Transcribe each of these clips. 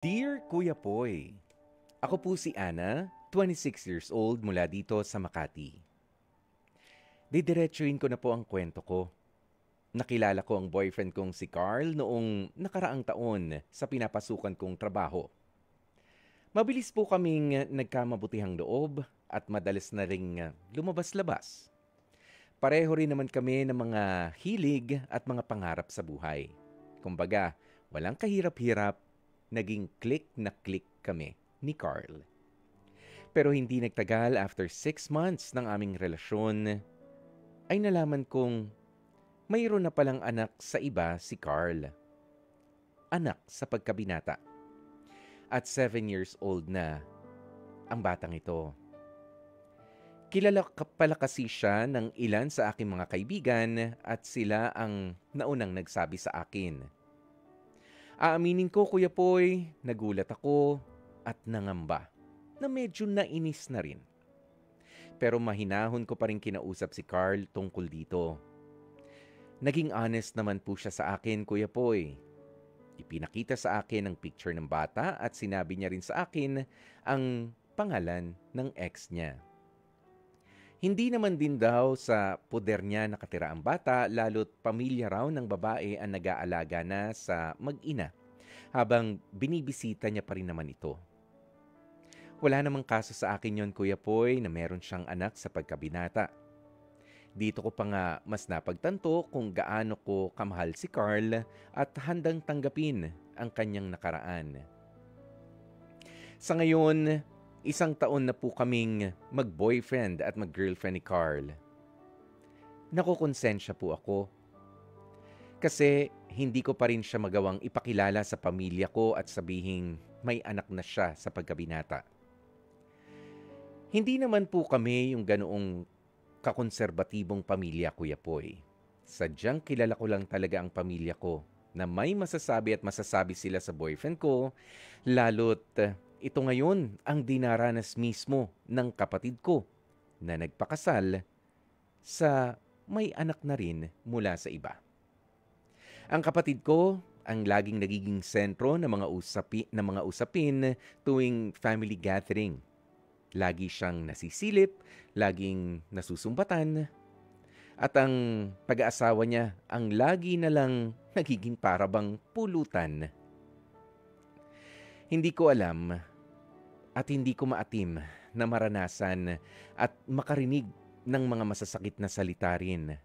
Dear Kuya Poy, ako po si Ana, 26 years old mula dito sa Makati. Didiretsuhin ko na po ang kwento ko. Nakilala ko ang boyfriend kong si Carl noong nakaraang taon sa pinapasukan kong trabaho. Mabilis po kaming nagkamabutihang loob at madalas na ring lumabas-labas. Pareho rin naman kami ng mga hilig at mga pangarap sa buhay. Kumbaga, walang kahirap-hirap, naging click na click kami ni Carl. Pero hindi nagtagal, after 6 months ng aming relasyon, ay nalaman kong mayroon na palang anak sa iba si Carl. Anak sa pagkabinata. At 7 years old na ang batang ito. Kilala pala kasi siya ng ilan sa aking mga kaibigan at sila ang naunang nagsabi sa akin. Aaminin ko, Kuya Poy, nagulat ako at nangamba na medyo nainis na rin. Pero mahinahon ko pa rin kinausap si Carl tungkol dito. Naging honest naman po siya sa akin, Kuya Poy. Ipinakita sa akin ang picture ng bata at sinabi niya rin sa akin ang pangalan ng ex niya. Hindi naman din daw sa poder niya nakatira ang bata, lalo't pamilya raw ng babae ang nag-aalaga na sa mag-ina, habang binibisita niya pa rin naman ito. Wala namang kaso sa akin yon, Kuya Poy, na meron siyang anak sa pagkabinata. Dito ko pa nga mas napagtanto kung gaano ko kamahal si Carl at handang tanggapin ang kanyang nakaraan. Sa ngayon, 1 taon na po kaming mag-boyfriend at mag-girlfriend ni Carl. Nakukonsensya po ako. Kasi hindi ko pa rin siya magawang ipakilala sa pamilya ko at sabihing may anak na siya sa pagkabinata. Hindi naman po kami yung ganoong kakonserbatibong pamilya, Kuya Poy. Sadyang kilala ko lang talaga ang pamilya ko na may masasabi at masasabi sila sa boyfriend ko, lalo't ito ngayon ang dinaranas mismo ng kapatid ko na nagpakasal sa may anak na rin mula sa iba. Ang kapatid ko ang laging nagiging sentro ng mga usapin tuwing family gathering. Lagi siyang nasisilip, laging nasusumbatan, at ang pag-aasawa niya ang lagi na lang nagiging parabang pulutan. Hindi ko alam at hindi ko maatim na maranasan at makarinig ng mga masasakit na salita rin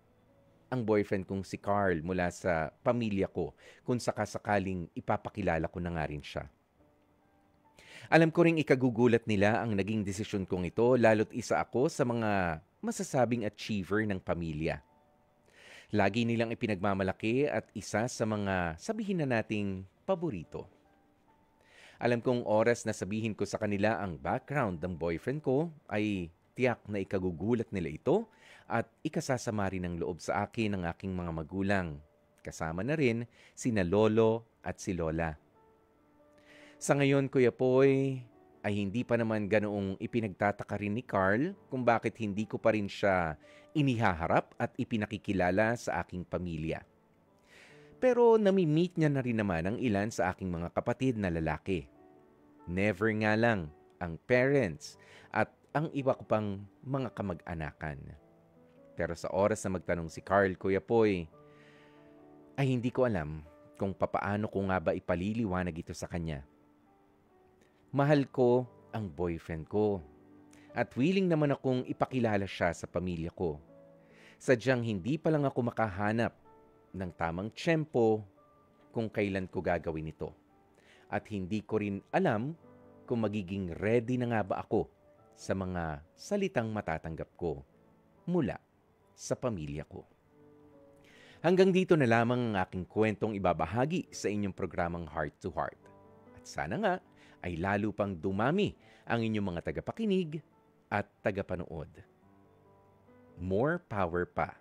ang boyfriend kong si Carl mula sa pamilya ko kung sakasakaling ipapakilala ko na nga rin siya. Alam ko ring ikagugulat nila ang naging desisyon kong ito, lalo't isa ako sa mga masasabing achiever ng pamilya. Lagi nilang ipinagmamalaki at isa sa mga sabihin na nating paborito. Alam kong oras na sabihin ko sa kanila ang background ng boyfriend ko ay tiyak na ikagugulat nila ito at ikasasama rin ng loob sa akin ng aking mga magulang. Kasama na rin sina Lolo at si Lola. Sa ngayon, Kuya Poy, ay hindi pa naman ganoong ipinagtataka rin ni Carl kung bakit hindi ko pa rin siya inihaharap at ipinakikilala sa aking pamilya. Pero nami-meet niya na rin naman ang ilan sa aking mga kapatid na lalaki. Never nga lang ang parents at ang iba ko pang mga kamag-anakan. Pero sa oras na magtanong si Carl, Kuya Poy, ay hindi ko alam kung papaano ko nga ba ipaliliwanag ito sa kanya. Mahal ko ang boyfriend ko at willing naman akong ipakilala siya sa pamilya ko. Sadyang hindi pa lang ako makahanap ng tamang tiyempo kung kailan ko gagawin ito. At hindi ko rin alam kung magiging ready na nga ba ako sa mga salitang matatanggap ko mula sa pamilya ko. Hanggang dito na lamang ang aking kwentong ibabahagi sa inyong programang Heart to Heart. At sana nga ay lalo pang dumami ang inyong mga tagapakinig at tagapanood. More power pa.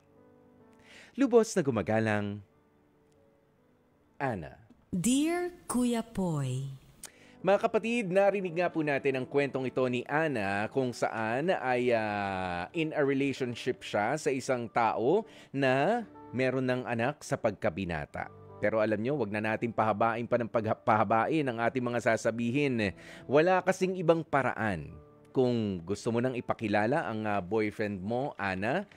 Lubos na gumagalang, Ana. Dear Kuya Poy, Mga kapatid, narinig nga po natin ang kwentong ito ni Ana kung saan ay in a relationship siya sa isang tao na meron ng anak sa pagkabinata. Pero alam nyo, wag na natin pahabain pa ng pahabain ang ating mga sasabihin. Wala kasing ibang paraan. Kung gusto mo nang ipakilala ang boyfriend mo, Ana,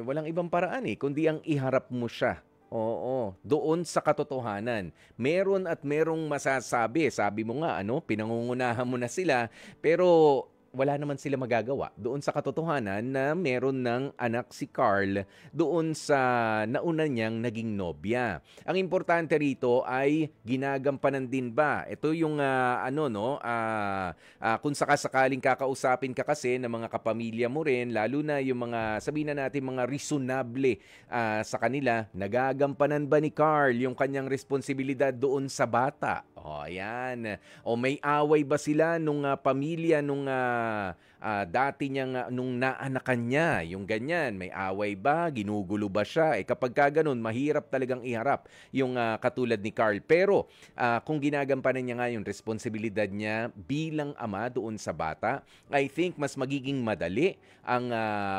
walang ibang paraan kundi ang iharap mo siya. Oo, doon sa katotohanan. Meron at merong masasabi. Sabi mo nga, pinangungunahan mo na sila, pero wala naman sila magagawa doon sa katotohanan na meron ng anak si Carl doon sa nauna niyang naging nobya. Ang importante rito ay ginagampanan din ba? Ito yung kung sakasakaling kakausapin ka kasi ng mga kapamilya mo rin, lalo na yung mga, sabihin na natin, mga reasonable sa kanila, nagagampanan ba ni Carl yung kanyang responsibilidad doon sa bata? Ayan. O may away ba sila nung pamilya nung dati niyang nung naanakan niya, yung ganyan, may away ba, ginugulo ba siya? Kapag ganun, mahirap talagang iharap yung katulad ni Carl. Pero kung ginagampanan niya nga yung responsibilidad niya bilang ama doon sa bata, I think mas magiging madali ang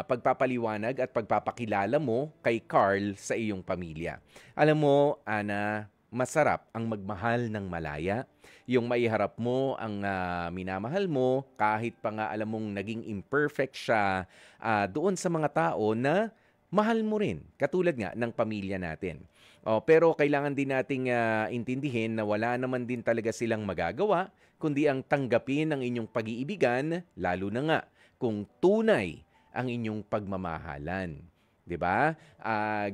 pagpapaliwanag at pagpapakilala mo kay Carl sa iyong pamilya. Alam mo, Ana, masarap ang magmahal ng malaya. Yung maiharap mo ang minamahal mo, kahit pa nga alam mong naging imperfect siya, doon sa mga tao na mahal mo rin, katulad nga ng pamilya natin. Pero kailangan din nating intindihin na wala naman din talaga silang magagawa, kundi ang tanggapin ang inyong pag-iibigan, lalo na nga kung tunay ang inyong pagmamahalan. 'Di ba?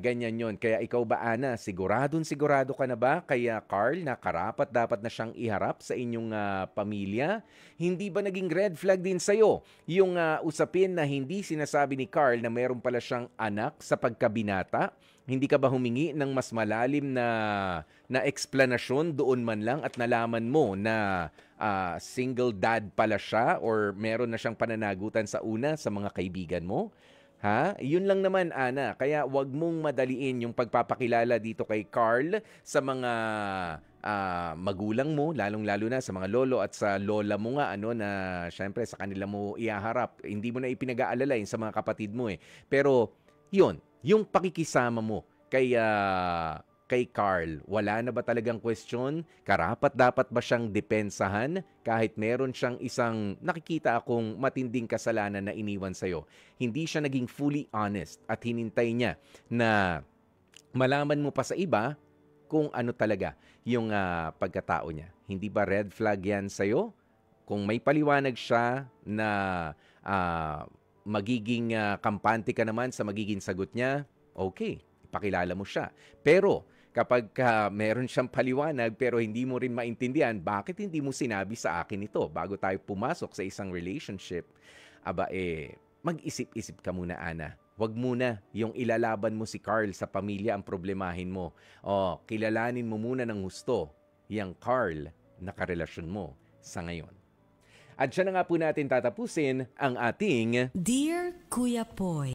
Ganyan 'yon. Kaya ikaw ba, Ana, sigurado ka na ba kaya Carl na karapat dapat na siyang iharap sa inyong pamilya? Hindi ba naging red flag din sa'yo yung usapin na hindi sinasabi ni Carl na meron pala siyang anak sa pagkabinata? Hindi ka ba humingi ng mas malalim na eksplanasyon doon man lang at nalaman mo na single dad pala siya or meron na siyang pananagutan sa una sa mga kaibigan mo? Yun lang naman, Ana. Kaya wag mong madaliin yung pagpapakilala dito kay Carl sa mga magulang mo, lalong-lalo na sa mga lolo at sa lola mo nga, na syempre sa kanila mo ihaharap. Hindi mo na ipinag-aalala yun sa mga kapatid mo Pero yun, yung pakikisama mo kay Carl, wala na ba talagang question? Karapat dapat ba siyang depensahan kahit meron siyang isang nakikita akong matinding kasalanan na iniwan sa'yo? Hindi siya naging fully honest at hinintay niya na malaman mo pa sa iba kung ano talaga yung pagkatao niya. Hindi ba red flag yan sa'yo? Kung may paliwanag siya na magiging kampante ka naman sa magiging sagot niya, okay, pakilala mo siya. Pero kapag meron siyang paliwanag pero hindi mo rin maintindihan, bakit hindi mo sinabi sa akin ito bago tayo pumasok sa isang relationship? Mag-isip-isip ka muna, Ana. Huwag muna yung ilalaban mo si Carl sa pamilya ang problemahin mo. Kilalanin mo muna ng husto yung Carl na karelasyon mo sa ngayon. At siya na nga po natin tatapusin ang ating Dear Kuya Poy.